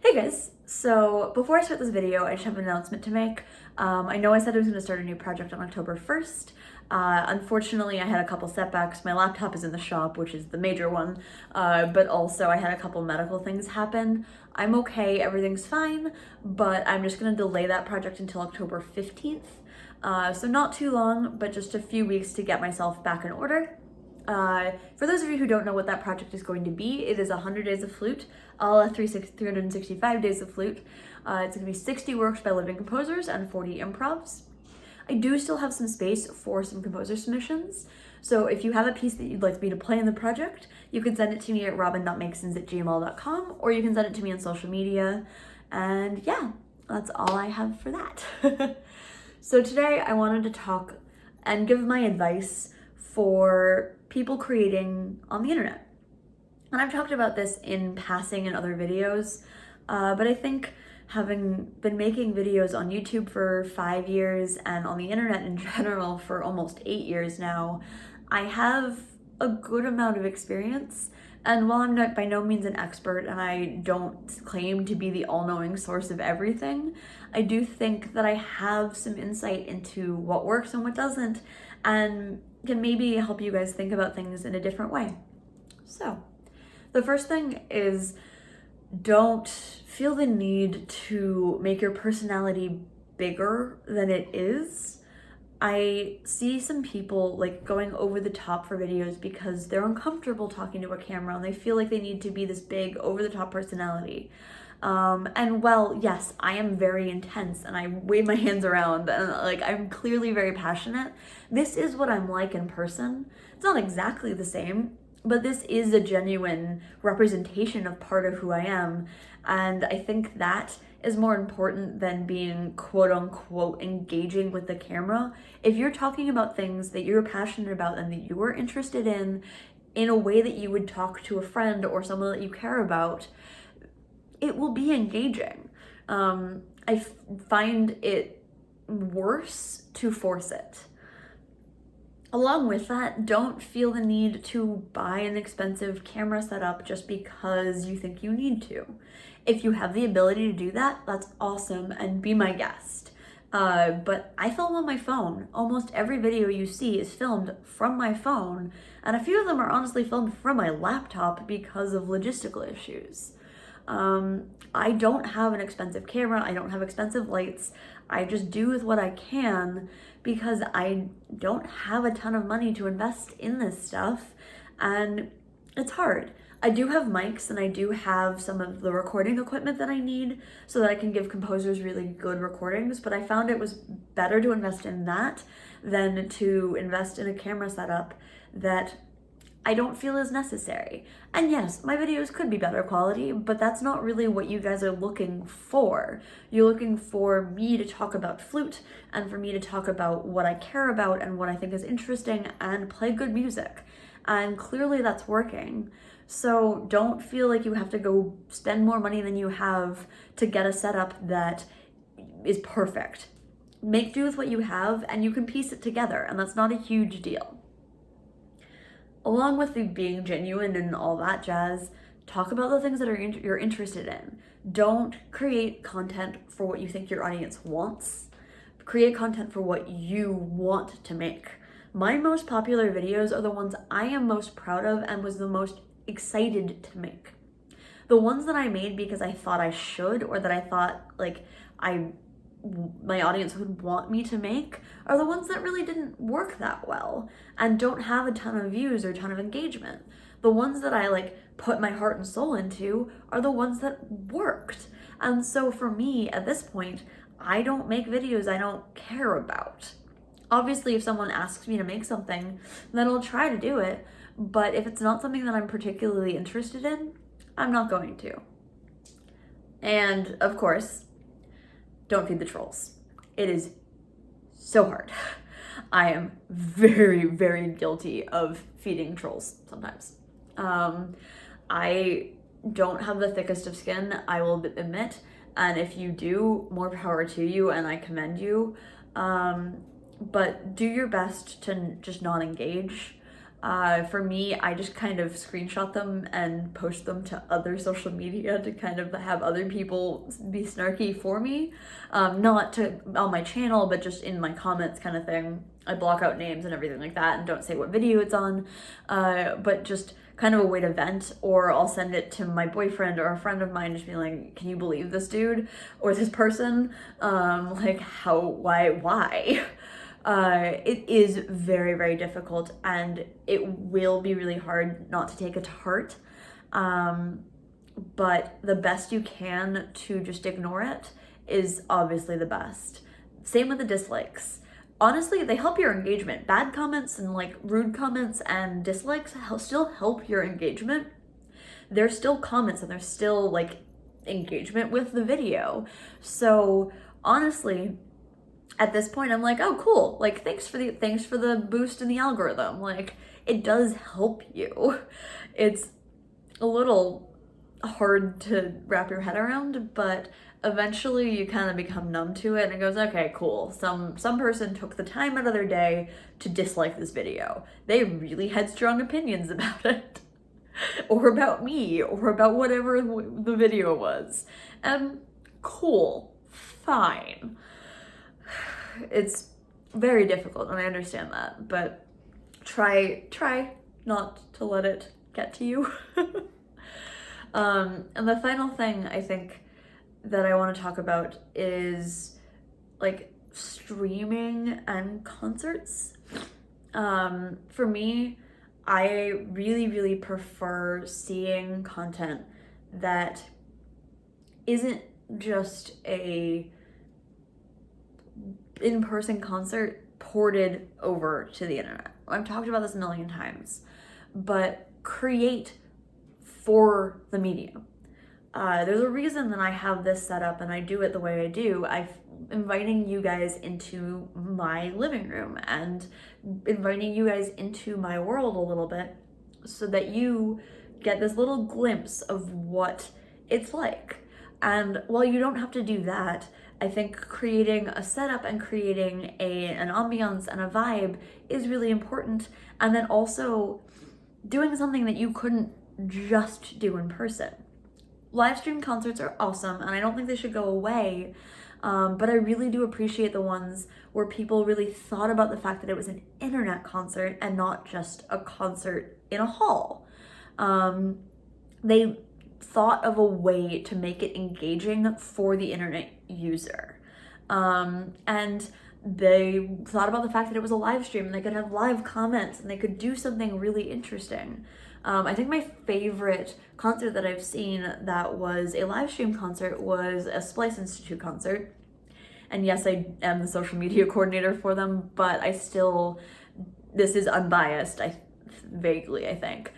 Hey guys, so before I start this video, I just have an announcement to make. I know I said I was going to start a new project on October 1st. Unfortunately, I had a couple setbacks. My laptop is in the shop, which is the major one, but also I had a couple medical things happen. I'm okay, everything's fine, but I'm just going to delay that project until October 15th. So not too long, but just a few weeks to get myself back in order. For those of you who don't know what that project is going to be, it is 100 Days of Flute, a la 365 Days of Flute. It's going to be 60 works by living composers and 40 improvs. I do still have some space for some composer submissions, so if you have a piece that you'd like me to play in the project, you can send it to me at robin.makesons@gmail.com, or you can send it to me on social media, and yeah, that's all I have for that. So today I wanted to talk and give my advice for people creating on the internet. And I've talked about this in passing in other videos, but I think having been making videos on YouTube for 5 years and on the internet in general for almost 8 years now, I have a good amount of experience. And while I'm not by no means an expert and I don't claim to be the all-knowing source of everything, I do think that I have some insight into what works and what doesn't, and can maybe help you guys think about things in a different way. So, the first thing is, don't feel the need to make your personality bigger than it is. I see some people like going over the top for videos because they're uncomfortable talking to a camera and they feel like they need to be this big over the top personality. And well, yes, I am very intense and I wave my hands around and like I'm clearly very passionate. This is what I'm like in person. It's not exactly the same, but this is a genuine representation of part of who I am. And I think that is more important than being quote unquote engaging with the camera. If you're talking about things that you're passionate about and that you're interested in a way that you would talk to a friend or someone that you care about, it will be engaging. I find it worse to force it. Along with that, don't feel the need to buy an expensive camera setup just because you think you need to. If you have the ability to do that, that's awesome and be my guest. But I film on my phone. Almost every video you see is filmed from my phone, and a few of them are honestly filmed from my laptop because of logistical issues. I don't have an expensive camera, I don't have expensive lights, I just do with what I can because I don't have a ton of money to invest in this stuff, and it's hard. I do have mics and I do have some of the recording equipment that I need so that I can give composers really good recordings, but I found it was better to invest in that than to invest in a camera setup that I don't feel is necessary. And yes, my videos could be better quality, but that's not really what you guys are looking for. You're looking for me to talk about flute and for me to talk about what I care about and what I think is interesting and play good music. And clearly that's working. So don't feel like you have to go spend more money than you have to get a setup that is perfect. Make do with what you have and you can piece it together, and that's not a huge deal. Along with the being genuine and all that jazz, talk about the things that you're interested in. Don't create content for what you think your audience wants. Create content for what you want to make. My most popular videos are the ones I am most proud of and was the most excited to make. The ones that I made because I thought I should, or that I thought like my audience would want me to make, are the ones that really didn't work that well and don't have a ton of views or a ton of engagement. The ones that I like put my heart and soul into are the ones that worked. And so for me at this point, I don't make videos I don't care about. Obviously, if someone asks me to make something, then I'll try to do it. But if it's not something that I'm particularly interested in, I'm not going to. And of course, don't feed the trolls. It is so hard. I am very, very guilty of feeding trolls sometimes. I don't have the thickest of skin, I will admit, and if you do, more power to you and I commend you. But do your best to just not engage. For me, I just kind of screenshot them and post them to other social media to kind of have other people be snarky for me. Not to on my channel, but just in my comments kind of thing. I block out names and everything like that and don't say what video it's on, but just kind of a way to vent. Or I'll send it to my boyfriend or a friend of mine, just being like, can you believe this dude or this person? Like why? It is very, very difficult, and it will be really hard not to take it to heart. But the best you can to just ignore it is obviously the best. Same with the dislikes. Honestly, they help your engagement. Bad comments and like rude comments and dislikes still help your engagement. There's still comments and there's still like engagement with the video. So honestly, at this point, I'm like, oh, cool. Like, thanks for the boost in the algorithm. Like, it does help you. It's a little hard to wrap your head around, but eventually you kind of become numb to it and it goes, okay, cool. Some person took the time out of their day to dislike this video. They really had strong opinions about it. Or about me, or about whatever the video was. And cool, fine. It's very difficult, and I understand that, but try not to let it get to you. And the final thing I think that I want to talk about is like streaming and concerts. For me, I really prefer seeing content that isn't just a in-person concert ported over to the internet. I've talked about this a million times, but create for the medium. There's a reason that I have this set up and I do it the way I do. I'm inviting you guys into my living room and inviting you guys into my world a little bit so that you get this little glimpse of what it's like. And while you don't have to do that, I think creating a setup and creating an ambiance and a vibe is really important. And then also doing something that you couldn't just do in person. Live stream concerts are awesome, and I don't think they should go away. But I really do appreciate the ones where people really thought about the fact that it was an internet concert and not just a concert in a hall. They thought of a way to make it engaging for the internet user. And they thought about the fact that it was a live stream and they could have live comments and they could do something really interesting. I think my favorite concert that I've seen that was a live stream concert was a Splice Institute concert. And yes, I am the social media coordinator for them, but this is unbiased, vaguely, I think.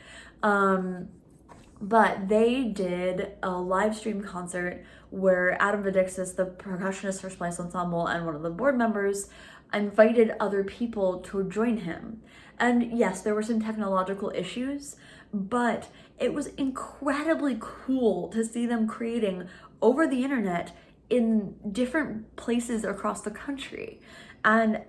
But they did a live stream concert where Adam Vidixis, the percussionist for Splice Ensemble and one of the board members, invited other people to join him. And yes, there were some technological issues, but it was incredibly cool to see them creating over the internet in different places across the country. And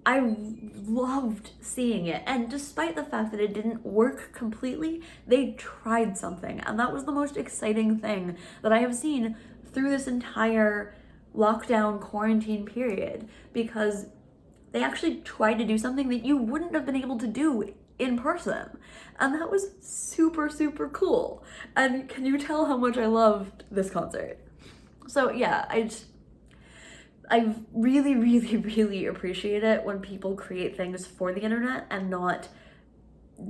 I loved seeing it. And despite the fact that it didn't work completely, they tried something. And that was the most exciting thing that I have seen through this entire lockdown quarantine period, because they actually tried to do something that you wouldn't have been able to do in person. And that was super, super cool. And can you tell how much I loved this concert? So yeah, I really, really, really appreciate it when people create things for the internet and not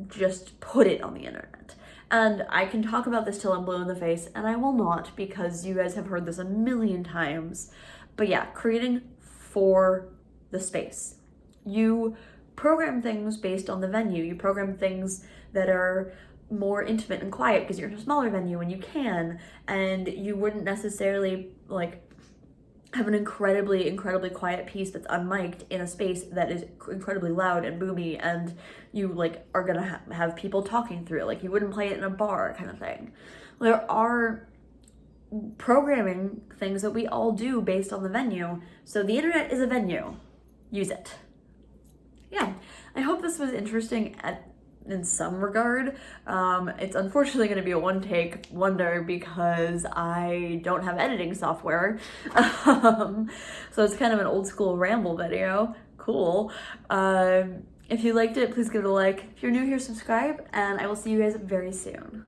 just put it on the internet. And I can talk about this till I'm blue in the face, and I will not, because you guys have heard this a million times. But yeah, creating for the space. You program things based on the venue. You program things that are more intimate and quiet because you're in a smaller venue and you can, and you wouldn't necessarily like have an incredibly quiet piece that's unmiked in a space that is incredibly loud and boomy, and you like are gonna have people talking through it. Like you wouldn't play it in a bar kind of thing. There are programming things that we all do based on the venue. So the internet is a venue. Use it. Yeah, I hope this was interesting in some regard. It's unfortunately going to be a one-take wonder because I don't have editing software. So it's kind of an old school ramble video. Cool. If you liked it, please give it a like. If you're new here, subscribe, and I will see you guys very soon.